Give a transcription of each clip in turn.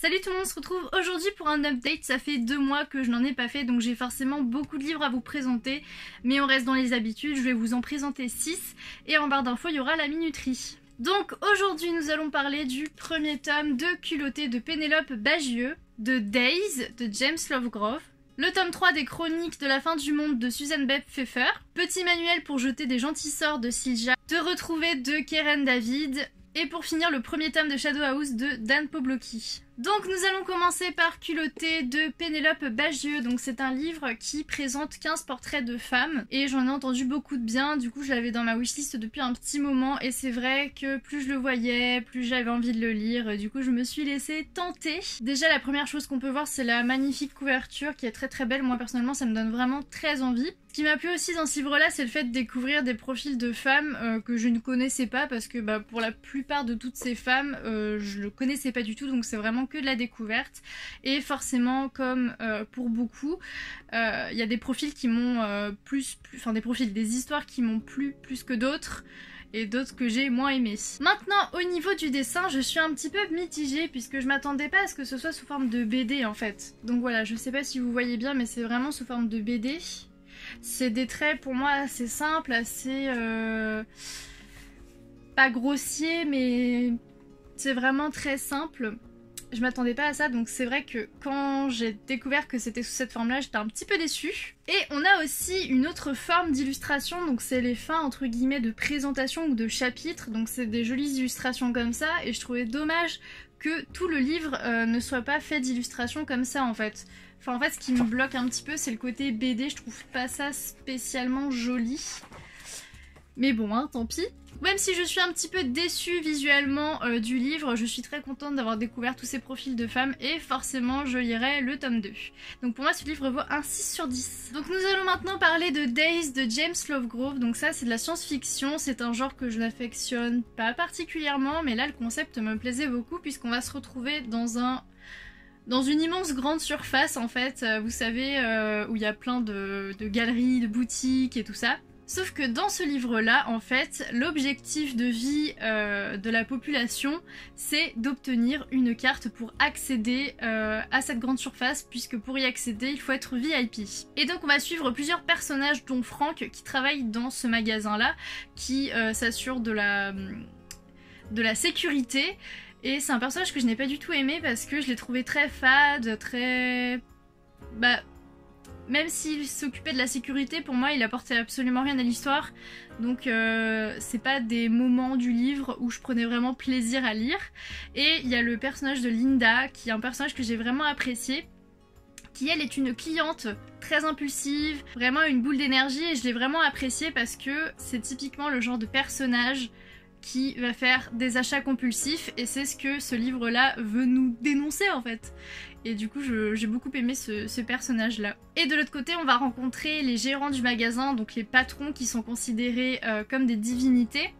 Salut tout le monde, on se retrouve aujourd'hui pour un update. Ça fait 2 mois que je n'en ai pas fait, donc j'ai forcément beaucoup de livres à vous présenter. Mais on reste dans les habitudes, je vais vous en présenter 6. Et en barre d'infos, il y aura la minuterie. Donc aujourd'hui, nous allons parler du premier tome de Culotté de Pénélope Bagieux, de Days de James Lovegrove, le tome 3 des Chroniques de la fin du monde de Suzanne Bebb Pfeffer, Petit manuel pour jeter des gentils sorts de Silja, De retrouver de Keren David, et pour finir le premier tome de Shadow House de Dan Pawlowski. Donc nous allons commencer par Culotté de Pénélope Bagieux. Donc c'est un livre qui présente 15 portraits de femmes et j'en ai entendu beaucoup de bien, du coup je l'avais dans ma wishlist depuis un petit moment et c'est vrai que plus je le voyais, plus j'avais envie de le lire, du coup je me suis laissée tenter. Déjà la première chose qu'on peut voir c'est la magnifique couverture qui est très très belle, moi personnellement ça me donne vraiment très envie. Ce qui m'a plu aussi dans ce livre-là, c'est le fait de découvrir des profils de femmes que je ne connaissais pas parce que pour la plupart de toutes ces femmes, je ne connaissais pas du tout, donc c'est vraiment que de la découverte. Et forcément, comme pour beaucoup, il y a des profils qui m'ont des histoires qui m'ont plu plus que d'autres. Et d'autres que j'ai moins aimé. Maintenant, au niveau du dessin, je suis un petit peu mitigée puisque je m'attendais pas à ce que ce soit sous forme de BD en fait. Donc voilà, je sais pas si vous voyez bien, mais c'est vraiment sous forme de BD. C'est des traits pour moi assez simples, assez... pas grossiers, mais c'est vraiment très simple. Je m'attendais pas à ça, donc c'est vrai que quand j'ai découvert que c'était sous cette forme-là, j'étais un petit peu déçue. Et on a aussi une autre forme d'illustration, donc c'est les fins entre guillemets de présentation ou de chapitre, donc c'est des jolies illustrations comme ça, et je trouvais dommage que tout le livre ne soit pas fait d'illustrations comme ça en fait. Enfin en fait ce qui me bloque un petit peu c'est le côté BD, je trouve pas ça spécialement joli. Mais bon hein, tant pis. Même si je suis un petit peu déçue visuellement du livre, je suis très contente d'avoir découvert tous ces profils de femmes et forcément je lirai le tome 2. Donc pour moi ce livre vaut un 6 sur 10. Donc nous allons maintenant parler de Days de James Lovegrove. Donc ça c'est de la science-fiction, c'est un genre que je n'affectionne pas particulièrement, mais là le concept me plaisait beaucoup puisqu'on va se retrouver dans une immense grande surface en fait, vous savez, où il y a plein de galeries, de boutiques et tout ça. Sauf que dans ce livre-là, en fait, l'objectif de vie de la population, c'est d'obtenir une carte pour accéder à cette grande surface, puisque pour y accéder, il faut être VIP. Et donc on va suivre plusieurs personnages, dont Franck, qui travaille dans ce magasin-là, qui s'assure de la sécurité. Et c'est un personnage que je n'ai pas du tout aimé, parce que je l'ai trouvé très fade, très... Même s'il s'occupait de la sécurité, pour moi il apportait absolument rien à l'histoire. Donc c'est pas des moments du livre où je prenais vraiment plaisir à lire. Et il y a le personnage de Linda, qui est un personnage que j'ai vraiment apprécié, qui elle est une cliente très impulsive, vraiment une boule d'énergie, et je l'ai vraiment appréciée parce que c'est typiquement le genre de personnage qui va faire des achats compulsifs, et c'est ce que ce livre-là veut nous dénoncer en fait. Et du coup j'ai beaucoup aimé ce personnage-là. Et de l'autre côté on va rencontrer les gérants du magasin, donc les patrons qui sont considérés comme des divinités,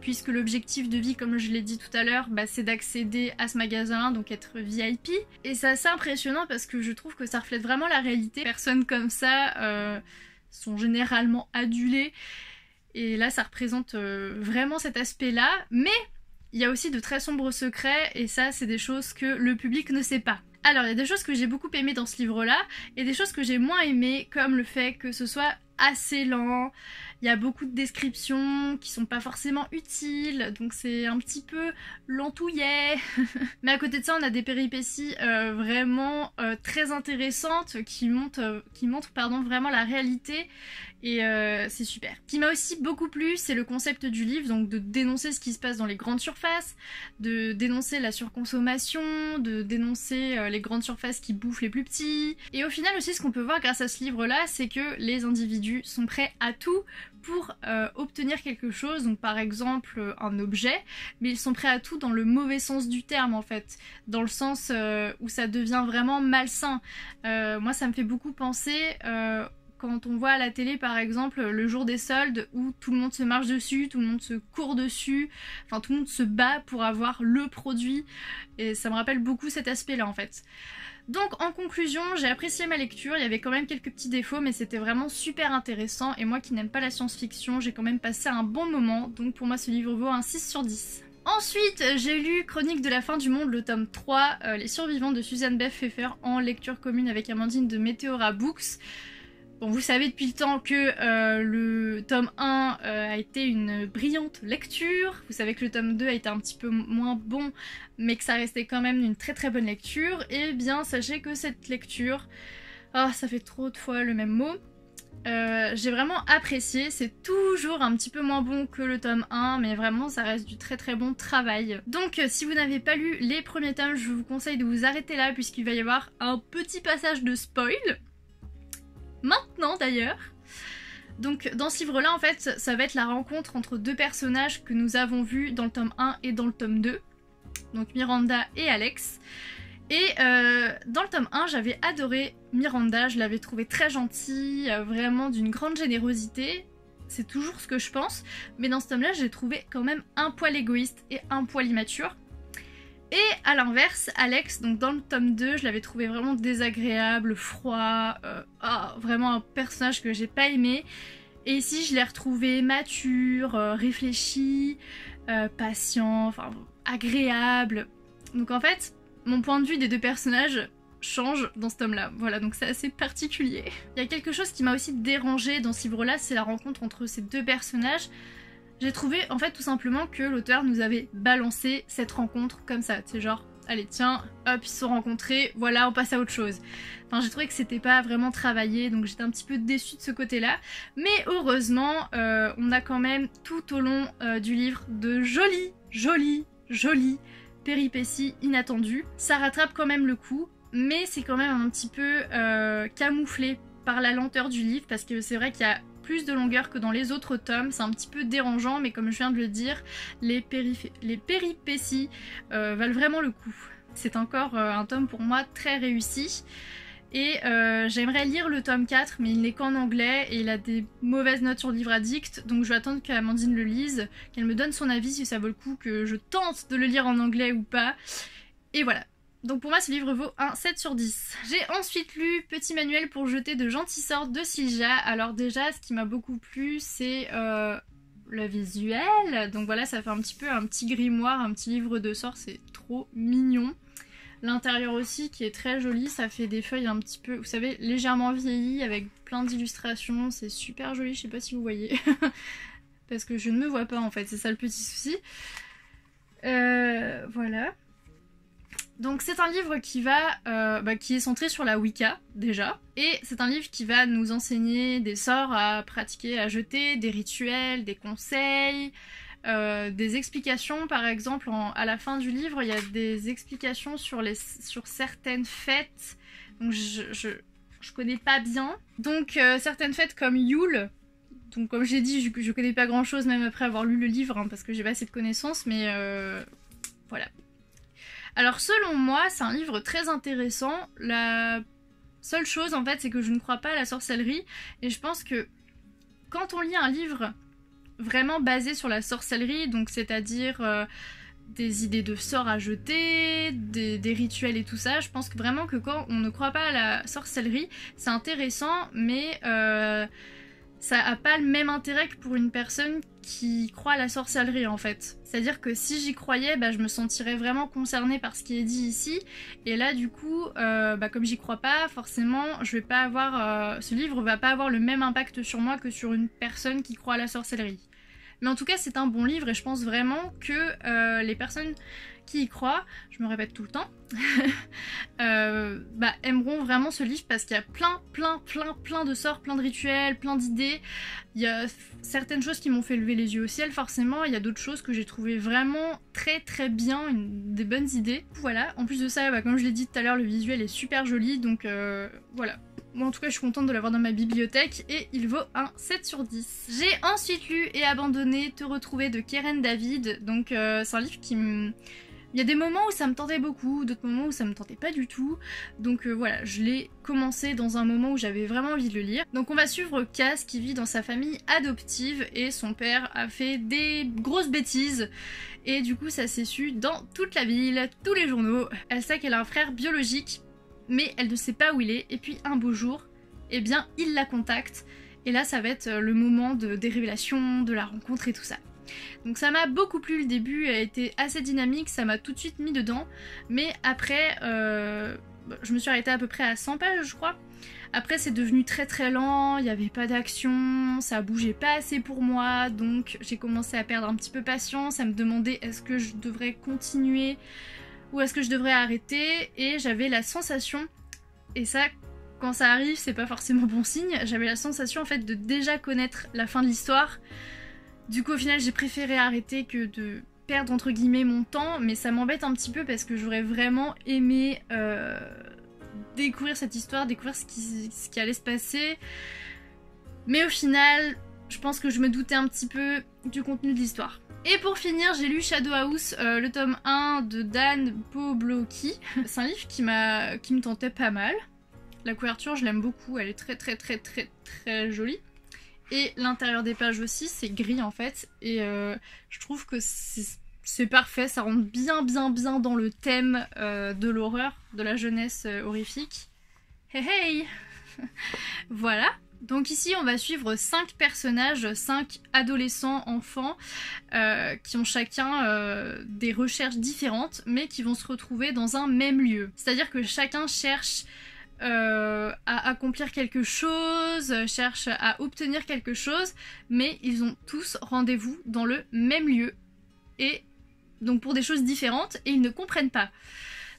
puisque l'objectif de vie, comme je l'ai dit tout à l'heure, c'est d'accéder à ce magasin, donc être VIP. Et c'est assez impressionnant parce que je trouve que ça reflète vraiment la réalité. Personnes comme ça sont généralement adulées. Et là ça représente vraiment cet aspect-là, mais il y a aussi de très sombres secrets, et ça c'est des choses que le public ne sait pas. Alors il y a des choses que j'ai beaucoup aimées dans ce livre-là, et des choses que j'ai moins aimées, comme le fait que ce soit assez lent, il y a beaucoup de descriptions qui sont pas forcément utiles, donc c'est un petit peu lentouillet. Mais à côté de ça on a des péripéties vraiment très intéressantes qui montrent vraiment la réalité, et c'est super. Ce qui m'a aussi beaucoup plu, c'est le concept du livre, donc de dénoncer ce qui se passe dans les grandes surfaces, de dénoncer la surconsommation, de dénoncer les grandes surfaces qui bouffent les plus petits. Et au final aussi ce qu'on peut voir grâce à ce livre-là, c'est que les individus sont prêts à tout pour obtenir quelque chose, donc par exemple un objet, mais ils sont prêts à tout dans le mauvais sens du terme en fait, dans le sens où ça devient vraiment malsain. Moi ça me fait beaucoup penser quand on voit à la télé par exemple le jour des soldes où tout le monde se marche dessus, tout le monde se court dessus, enfin tout le monde se bat pour avoir le produit, et ça me rappelle beaucoup cet aspect là en fait. Donc en conclusion, j'ai apprécié ma lecture, il y avait quand même quelques petits défauts mais c'était vraiment super intéressant, et moi qui n'aime pas la science-fiction, j'ai quand même passé un bon moment, donc pour moi ce livre vaut un 6 sur 10. Ensuite, j'ai lu Chronique de la fin du monde, le tome 3, Les survivants de Suzanne Beth Pfeffer en lecture commune avec Amandine de Meteora Books. Bon, vous savez depuis le temps que le tome 1 a été une brillante lecture. Vous savez que le tome 2 a été un petit peu moins bon, mais que ça restait quand même une très très bonne lecture. Et bien, sachez que cette lecture... Oh, ça fait trop de fois le même mot. J'ai vraiment apprécié, c'est toujours un petit peu moins bon que le tome 1, mais vraiment ça reste du très très bon travail. Donc si vous n'avez pas lu les premiers tomes, je vous conseille de vous arrêter là puisqu'il va y avoir un petit passage de spoil. Maintenant d'ailleurs. Donc dans ce livre là en fait ça va être la rencontre entre deux personnages que nous avons vus dans le tome 1 et dans le tome 2. Donc Miranda et Alex. Et dans le tome 1, j'avais adoré Miranda, je l'avais trouvée très gentille, vraiment d'une grande générosité. C'est toujours ce que je pense. Mais dans ce tome-là, je l'ai trouvée quand même un poil égoïste et un poil immature. Et à l'inverse, Alex, donc dans le tome 2, je l'avais trouvé vraiment désagréable, froid, vraiment un personnage que j'ai pas aimé. Et ici, je l'ai retrouvé mature, réfléchi, patient, enfin agréable. Donc en fait... Mon point de vue des deux personnages change dans ce tome-là. Voilà, donc c'est assez particulier. Il y a quelque chose qui m'a aussi dérangée dans ce livre-là, c'est la rencontre entre ces deux personnages. J'ai trouvé, en fait, tout simplement que l'auteur nous avait balancé cette rencontre comme ça. C'est genre, allez, tiens, hop, ils se sont rencontrés, voilà, on passe à autre chose. Enfin, j'ai trouvé que c'était pas vraiment travaillé, donc j'étais un petit peu déçue de ce côté-là. Mais heureusement, on a quand même tout au long du livre de jolies péripéties inattendues. Ça rattrape quand même le coup, mais c'est quand même un petit peu camouflé par la lenteur du livre, parce que c'est vrai qu'il y a plus de longueur que dans les autres tomes, c'est un petit peu dérangeant, mais comme je viens de le dire, les péripéties valent vraiment le coup. C'est encore un tome pour moi très réussi. Et j'aimerais lire le tome 4, mais il n'est qu'en anglais et il a des mauvaises notes sur Livre Addict, donc je vais attendre qu'Amandine le lise, qu'elle me donne son avis si ça vaut le coup, que je tente de le lire en anglais ou pas. Et voilà. Donc pour moi ce livre vaut un 7 sur 10. J'ai ensuite lu Petit manuel pour jeter de gentils sorts de Silja. Alors déjà ce qui m'a beaucoup plu c'est le visuel. Donc voilà, ça fait un petit grimoire, un petit livre de sorts, c'est trop mignon. L'intérieur aussi qui est très joli, ça fait des feuilles un petit peu, vous savez, légèrement vieillies avec plein d'illustrations, c'est super joli, je sais pas si vous voyez. Parce que je ne me vois pas en fait, c'est ça le petit souci. Voilà. Donc c'est un livre qui qui est centré sur la Wicca déjà, et c'est un livre qui va nous enseigner des sorts à pratiquer, à jeter, des rituels, des conseils, des explications. Par exemple à la fin du livre il y a des explications sur certaines fêtes, donc je connais pas bien, donc certaines fêtes comme Yule. Donc comme j'ai dit, je connais pas grand chose même après avoir lu le livre, hein, parce que j'ai pas assez de connaissances, mais voilà. Alors selon moi, c'est un livre très intéressant. La seule chose en fait, c'est que je ne crois pas à la sorcellerie. Et je pense que quand on lit un livre vraiment basé sur la sorcellerie, donc c'est-à-dire des idées de sorts à jeter, des rituels et tout ça, je pense que vraiment que quand on ne croit pas à la sorcellerie, c'est intéressant, mais ça n'a pas le même intérêt que pour une personne qui croit à la sorcellerie en fait. C'est-à-dire que si j'y croyais, je me sentirais vraiment concernée par ce qui est dit ici. Et là du coup, comme j'y crois pas, forcément, je vais pas avoir, ce livre va pas avoir le même impact sur moi que sur une personne qui croit à la sorcellerie. Mais en tout cas, c'est un bon livre et je pense vraiment que les personnes qui y croient, je me répète tout le temps, aimeront vraiment ce livre parce qu'il y a plein de sorts, plein de rituels, plein d'idées. Il y a certaines choses qui m'ont fait lever les yeux au ciel forcément, il y a d'autres choses que j'ai trouvé vraiment très bien, des bonnes idées. Voilà, en plus de ça, comme je l'ai dit tout à l'heure, le visuel est super joli, donc voilà. Moi en tout cas je suis contente de l'avoir dans ma bibliothèque et il vaut un 7 sur 10. J'ai ensuite lu et abandonné Te retrouver de Keren David, donc c'est un livre qui me... Il y a des moments où ça me tentait beaucoup, d'autres moments où ça me tentait pas du tout. Donc voilà, je l'ai commencé dans un moment où j'avais vraiment envie de le lire. Donc on va suivre Cass qui vit dans sa famille adoptive et son père a fait des grosses bêtises. Et du coup ça s'est su dans toute la ville, tous les journaux. Elle sait qu'elle a un frère biologique, mais elle ne sait pas où il est. Et puis un beau jour, eh bien il la contacte. Et là ça va être le moment des révélations, de la rencontre et tout ça. Donc ça m'a beaucoup plu, le début a été assez dynamique, ça m'a tout de suite mis dedans. Mais après, je me suis arrêtée à peu près à 100 pages je crois. Après c'est devenu très très lent, il n'y avait pas d'action, ça bougeait pas assez pour moi, donc j'ai commencé à perdre un petit peu patience, à me demander est-ce que je devrais continuer ou est-ce que je devrais arrêter, et j'avais la sensation, et ça quand ça arrive c'est pas forcément bon signe, j'avais la sensation en fait de déjà connaître la fin de l'histoire. Du coup au final j'ai préféré arrêter que de perdre entre guillemets mon temps, mais ça m'embête un petit peu parce que j'aurais vraiment aimé découvrir cette histoire, découvrir ce qui allait se passer. Mais au final, je pense que je me doutais un petit peu du contenu de l'histoire. Et pour finir, j'ai lu Shadow House, le tome 1 de Dan Pawlowski. C'est un livre qui me tentait pas mal. La couverture, je l'aime beaucoup, elle est très très très très très jolie. Et l'intérieur des pages aussi, c'est gris en fait. Et je trouve que c'est parfait, ça rentre bien dans le thème de l'horreur, de la jeunesse horrifique. Hey hey. Voilà. Donc ici on va suivre 5 personnages, 5 adolescents, enfants, qui ont chacun des recherches différentes, mais qui vont se retrouver dans un même lieu. C'est-à-dire que chacun cherche à accomplir quelque chose, cherche à obtenir quelque chose, mais ils ont tous rendez-vous dans le même lieu. Et donc pour des choses différentes, et ils ne comprennent pas.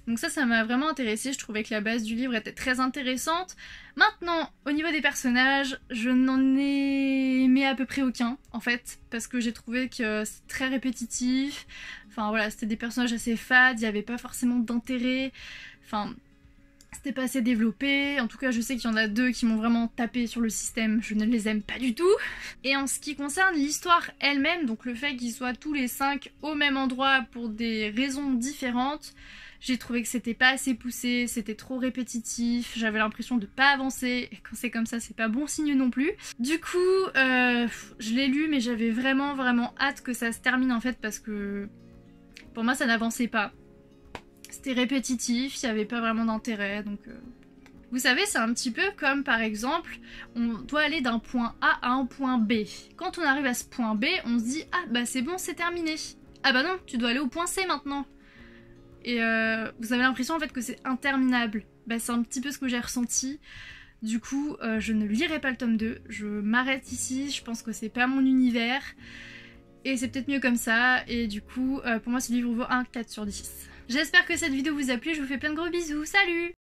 Donc ça m'a vraiment intéressée, je trouvais que la base du livre était très intéressante. Maintenant, au niveau des personnages, je n'en ai aimé à peu près aucun, en fait, parce que j'ai trouvé que c'est très répétitif. Enfin voilà, c'était des personnages assez fades, il n'y avait pas forcément d'intérêt. Enfin, c'était pas assez développé. En tout cas, je sais qu'il y en a 2 qui m'ont vraiment tapé sur le système, je ne les aime pas du tout. Et en ce qui concerne l'histoire elle-même, donc le fait qu'ils soient tous les 5 au même endroit pour des raisons différentes, j'ai trouvé que c'était pas assez poussé, c'était trop répétitif, j'avais l'impression de pas avancer, et quand c'est comme ça, c'est pas bon signe non plus. Du coup, je l'ai lu, mais j'avais vraiment hâte que ça se termine en fait, parce que pour moi ça n'avançait pas. C'était répétitif, il n'y avait pas vraiment d'intérêt, donc... Vous savez, c'est un petit peu comme par exemple, on doit aller d'un point A à un point B. Quand on arrive à ce point B, on se dit « Ah bah c'est bon, c'est terminé ». Ah bah non, tu dois aller au point C maintenant. Et vous avez l'impression en fait que c'est interminable. Bah c'est un petit peu ce que j'ai ressenti. Du coup, je ne lirai pas le tome 2, je m'arrête ici, je pense que c'est pas mon univers. Et c'est peut-être mieux comme ça, et du coup, pour moi ce livre vaut un 4 sur 10. J'espère que cette vidéo vous a plu, je vous fais plein de gros bisous, salut!